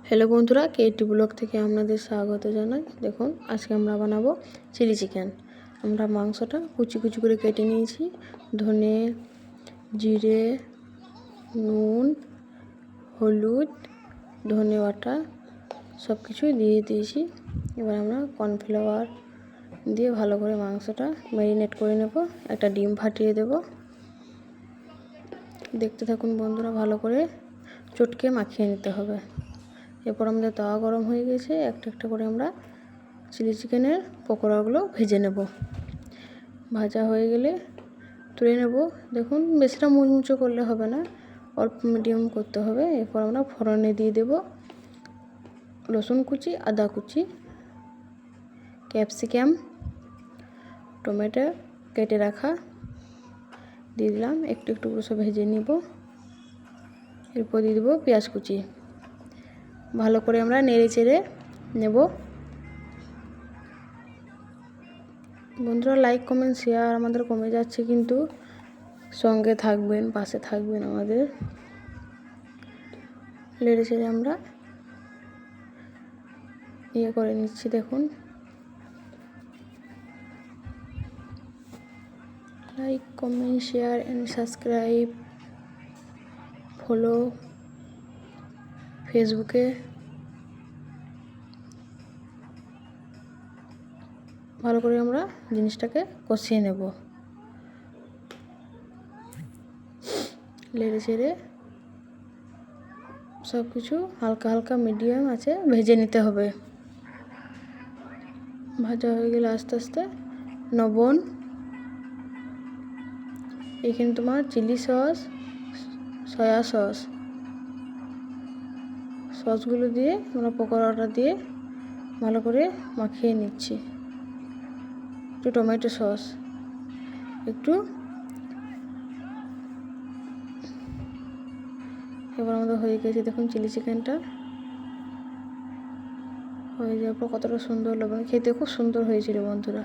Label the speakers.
Speaker 1: Hello বন্ধুরা, Katie blog থেকে আপনাদের স্বাগত জানাই। দেখুন, আজকে আমরা বানাবো চিলি চিকেন। আমরা মাংসটা কুচি কুচি করে কেটে নিয়েছি। ধনে, জিরে, নুন, হলুদ, ধনে বাটা সব কিছুই দিয়ে দিয়েছি। এবার আমরা কর্নফ্লাওয়ার দিয়ে ভালো করে মাংসটা ম্যারিনেট করে নেব। একটা ডিম ফাটিয়ে দেব। দেখতে থাকুন বন্ধুরা, ভালো করে চটকে মাখিয়ে নিতে হবে। এরপর আমাদের তাওয়া গরম হয়ে গেছে। একটা একটা করে আমরা চিলি চিকেনের পকোড়াগুলো ভেজে নেব। ভাজা হয়ে গেলে তুলে নেব। দেখুন, বেশিটা মুচমুচো করলে হবে না, অল্প মিডিয়াম করতে হবে। এরপর আমরা ফোড়নে দিয়ে দেব রসুন কুচি, আদা কুচি, ক্যাপসিকাম, টমেটো কেটে রাখা দিয়ে দিলাম। একটু একটু করে সব ভেজে নিব। এরপর দিয়ে দেবো পেঁয়াজ কুচি। ভালো করে আমরা নেড়ে চেড়ে নেব। বন্ধুরা, লাইক কমেন্ট শেয়ার আমাদের কমে যাচ্ছে, কিন্তু সঙ্গে থাকবেন, পাশে থাকবেন আমাদের। নেড়ে চেড়ে আমরা করে নিচ্ছি। দেখুন, like comment share and subscribe, follow ফেসবুকে। ভালো করে আমরা জিনিসটাকে কষিয়ে নেব। নেড়ে চেড়ে সব কিছু হালকা হালকা মিডিয়াম আছে ভেজে নিতে হবে। ভাজা হয়ে গেলে আস্তে আস্তে লবণ, এখানে তোমার চিলি সস, সয়া সসগুলো দিয়ে আমরা পকোড়াটা দিয়ে ভালো করে মাখিয়ে নিচ্ছি। একটু টমেটো সস, একটু। এবার আমাদের হয়ে গেছে। দেখুন, চিলি চিকেনটা হয়ে যাওয়ার পর কতটা সুন্দর লাগবে, খেতে খুব সুন্দর হয়েছিল বন্ধুরা।